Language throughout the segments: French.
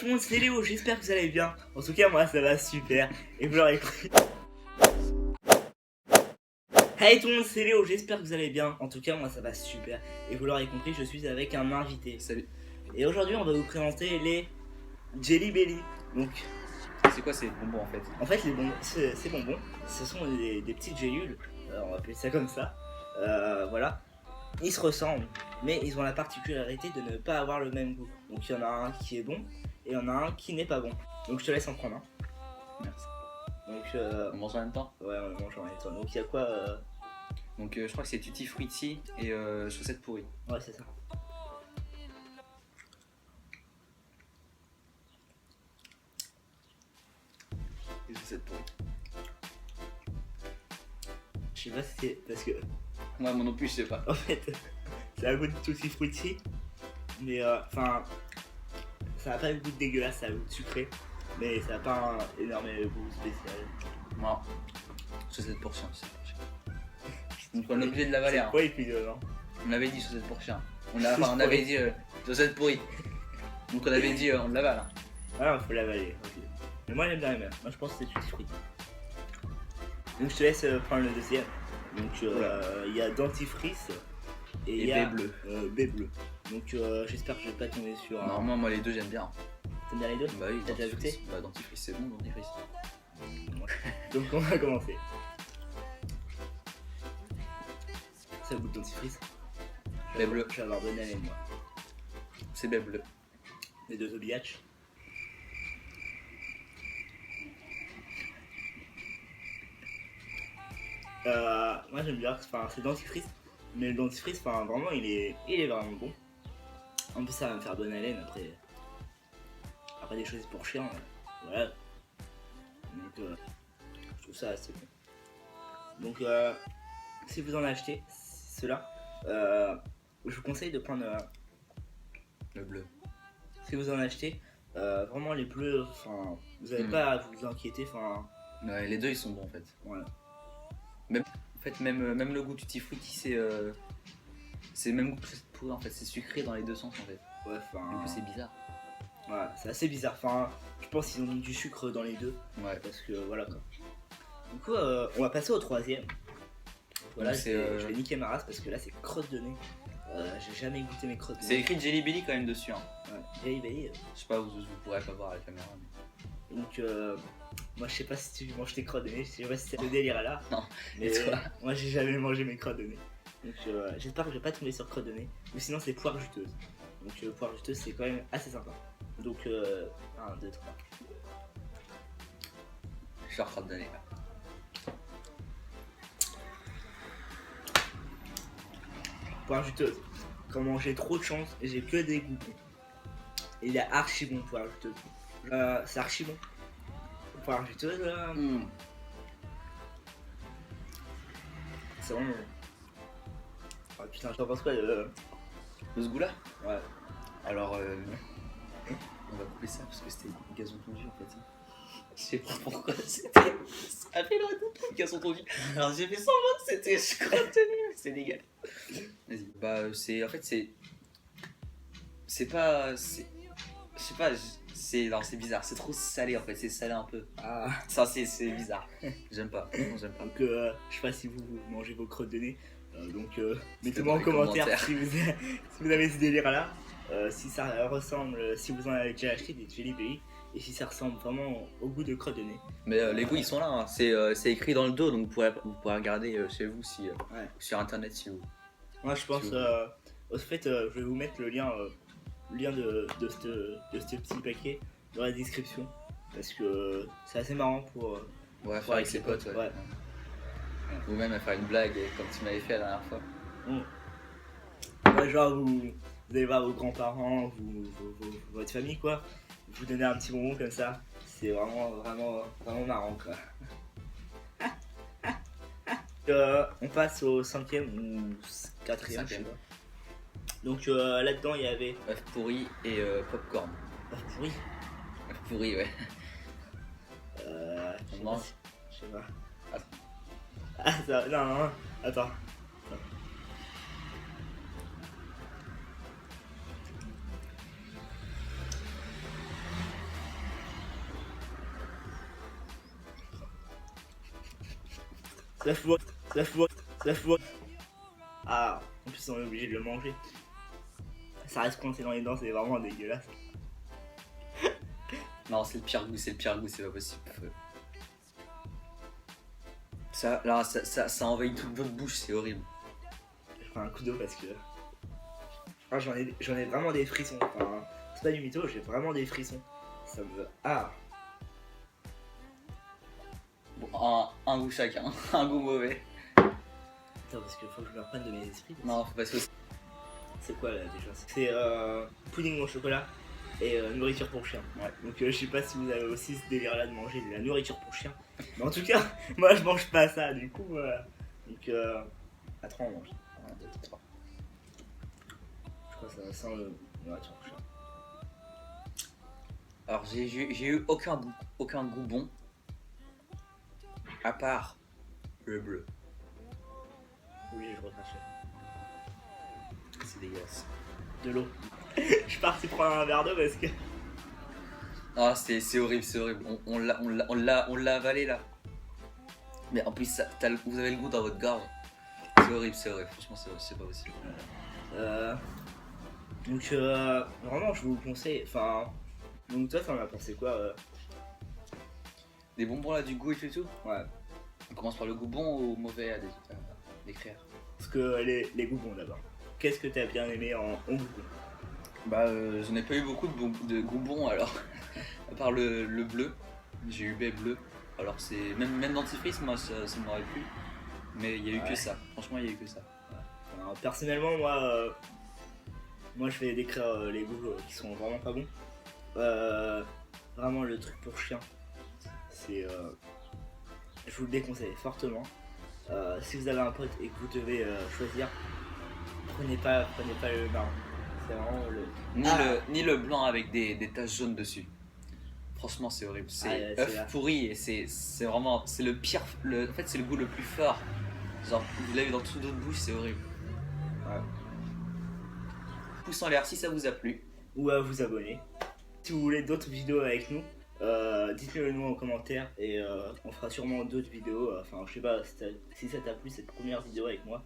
tout le monde, c'est Léo, j'espère que vous allez bien. En tout cas, moi ça va super. Et vous l'aurez compris. Hey tout le monde, c'est Léo, j'espère que vous allez bien. En tout cas, moi ça va super. Et vous l'aurez compris, je suis avec un invité. Salut. Et aujourd'hui, on va vous présenter les Jelly Belly. Donc, c'est quoi ces bonbons en fait? En fait, les bonbons, ces bonbons, ce sont des petites gélules. On va appeler ça comme ça. Voilà. Ils se ressemblent, mais ils ont la particularité de ne pas avoir le même goût. Donc il y en a un qui est bon et il y en a un qui n'est pas bon. Donc je te laisse en prendre un. Merci. Donc on mange en même temps? Ouais, on mange en même temps. Donc il y a quoi Donc je crois que c'est Tutti Frutti et chaussettes pourries. Ouais, c'est ça. Et chaussettes pourries. Je sais pas si c'est parce que... Ouais, moi non plus, je sais pas. En fait, ça a un goût de Tutti Frutti, mais enfin, ça a pas le goût de dégueulasse, ça a le goût de sucré, mais ça a pas un énorme goût spécial. Non. Chaussettes pour chien, Donc on est obligé de l'avaler. Hein. Ouais, puis non. On avait dit chaussettes pour chien. On avait dit chaussettes pourries. Donc on avait dit on l'avale. Hein. Ah non, faut l'avaler. Okay. Mais moi j'aime bien les mêmes. Moi je pense que c'est Tutti Frutti. Donc je te laisse prendre le deuxième. Donc il y a dentifrice et il y a bleu. B bleu. Donc j'espère que je vais pas tomber sur un... Normalement moi les deux j'aime bien. T'aimes bien les deux? Bah oui, t'as déjà goûté? Bah dentifrice c'est bon, dentifrice. Donc on va commencer. Ça goûte dentifrice. B bleu. Je vais avoir bonne haleine moi. C'est B bleu. Les deux obliaches. Moi j'aime bien, c'est dentifrice, mais le dentifrice, vraiment il est vraiment bon. En plus ça va me faire bonne haleine après des choses pour chiens, voilà. Donc je trouve ça assez bon. Donc si vous en achetez ceux-là, je vous conseille de prendre le bleu. Si vous en achetez, vraiment les bleus, vous n'avez pas à vous inquiéter, Ouais, les deux ils sont bons en fait. Voilà. Même le goût Tutti Frutti c'est le même goût que chaussettes pourries en fait, c'est sucré dans les deux sens en fait. Ouais, du coup c'est bizarre. Ouais, c'est assez bizarre. Je pense qu'ils ont mis du sucre dans les deux. Ouais. Parce que voilà quoi. Du coup, on va passer au troisième. Voilà, je vais niquer ma race parce que là c'est crotte de nez. J'ai jamais goûté mes crottes de nez. C'est écrit Jelly Belly quand même dessus. Hein. Ouais, Jelly Belly. Je sais pas, vous pourrez pas voir à la caméra. Mais... Donc, moi je sais pas si tu manges tes crottes de nez, je sais pas si c'est le délire là. Non, mais toi moi j'ai jamais mangé mes crottes de nez. Donc j'espère que je vais pas tomber sur crottes de nez. Ou sinon c'est poire juteuse. Donc poire juteuse c'est quand même assez sympa. Donc 1, 2, 3. Je suis en crotte de nez. Poire juteuse. Comment j'ai trop de chance et j'ai que des goûts. Et il est archi bon poire juteuse. C'est archi bon. Poire juteuse là. C'est vraiment bon. Oh putain, je t'en pense pas de ce goût là? Ouais. Alors on va couper ça parce que c'était gazon tondu en fait. Je sais pas pourquoi c'était. Ça a fait le gazon tondu. Alors j'ai fait semblant que c'était crotte de nez, c'est légal. Vas-y. Bah c'est. En fait c'est pas. Je sais pas, non, c'est bizarre, c'est trop salé en fait, c'est salé un peu. Ah. Ça c'est bizarre. J'aime pas. J'aime pas. Donc je sais pas si vous mangez vos crottes de nez. Donc mettez-moi en commentaire si vous avez ce délire là. Si ça ressemble, si vous en avez déjà acheté des Jelly Belly. Et si ça ressemble vraiment au goût de crotte de nez. Mais les goûts ils sont là, hein. C'est écrit dans le dos donc vous pourrez regarder chez vous si, sur internet si vous. Moi je pense, au fait je vais vous mettre le lien de ce petit paquet dans la description. Parce que c'est assez marrant pour faire avec ses potes. Ouais. Ou même à faire une blague comme tu m'avais fait la dernière fois. Ouais, genre vous allez voir vos grands-parents, votre famille quoi. Vous donner un petit bonbon comme ça, c'est vraiment marrant quoi. On passe au 5e ou 4e, je sais pas. Donc là-dedans il y avait œuf pourri et popcorn. œuf pourri? œuf pourri, ouais. On mange? Je sais pas. Ah ça, non, attends. La fourre, la fourre, la fourre. Ah, en plus on est obligé de le manger. Ça reste coincé dans les dents, c'est vraiment dégueulasse. Non, c'est le pire goût, c'est pas possible. Ça, là, ça envahit toute votre bouche, c'est horrible. Je prends un coup d'eau parce que. Ah, j'en ai vraiment des frissons. Enfin, c'est pas du mytho, j'ai vraiment des frissons. Ça me. Ah! Bon, un goût chacun, un goût mauvais. Attends, parce qu'il faut que je me reprenne de mes esprits. Non, faut pas se. C'est quoi là déjà? C'est pudding au chocolat et nourriture pour chien. Ouais. Donc je sais pas si vous avez aussi ce délire là de manger de la nourriture pour chien. Mais en tout cas, moi je mange pas ça du coup. Voilà. Donc à 3 on mange. 1, 2, 3. Je crois que ça sent le nourriture pour chien. Alors, j'ai eu aucun goût bon. À part le bleu. Oui, je recrache. C'est dégueulasse. De l'eau. Je suis parti prendre un verre d'eau parce que. Ah, c'est horrible, c'est horrible. On l'a avalé là. Mais en plus, vous avez le goût dans votre gorge. C'est horrible, franchement, c'est pas possible. Donc, vraiment, je vous le conseille. Enfin, donc, toi, t'en as pensé quoi Des bonbons là, du goût et tout. Ouais. On commence par le goût bon ou mauvais à décrire. Parce que les goûts bons d'abord. Qu'est-ce que t'as bien aimé en goût bon? Bah, je n'ai pas eu beaucoup de goût bon alors. À part le bleu. J'ai eu baie bleu. Alors, c'est. Même dentifrice, moi, ça m'aurait plu. Mais il y a eu que ça. Franchement, il y a eu que ça. Alors, personnellement, moi je vais décrire les goûts qui sont vraiment pas bons. Vraiment le truc pour chien, c'est je vous le déconseille fortement. Si vous avez un pote et que vous devez choisir, prenez pas le marron. C'est vraiment le. Ni le blanc avec des taches jaunes dessus. Franchement, c'est horrible. C'est œuf pourri et c'est vraiment. C'est le pire. En fait, c'est le goût le plus fort. Genre, vous l'avez dans toute votre bouche, c'est horrible. Ouais. Pouce en l'air si ça vous a plu. Ou à vous abonner. Si vous voulez d'autres vidéos avec nous, dites-le nous en commentaire et on fera sûrement d'autres vidéos. Enfin, je sais pas si ça t'a plu cette première vidéo avec moi,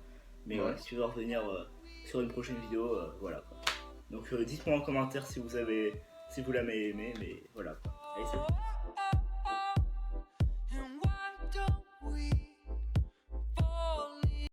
mais Ouais. si tu veux revenir sur une prochaine vidéo, voilà quoi. Donc dites-moi en commentaire si vous l'avez aimé, mais voilà quoi. Allez, salut.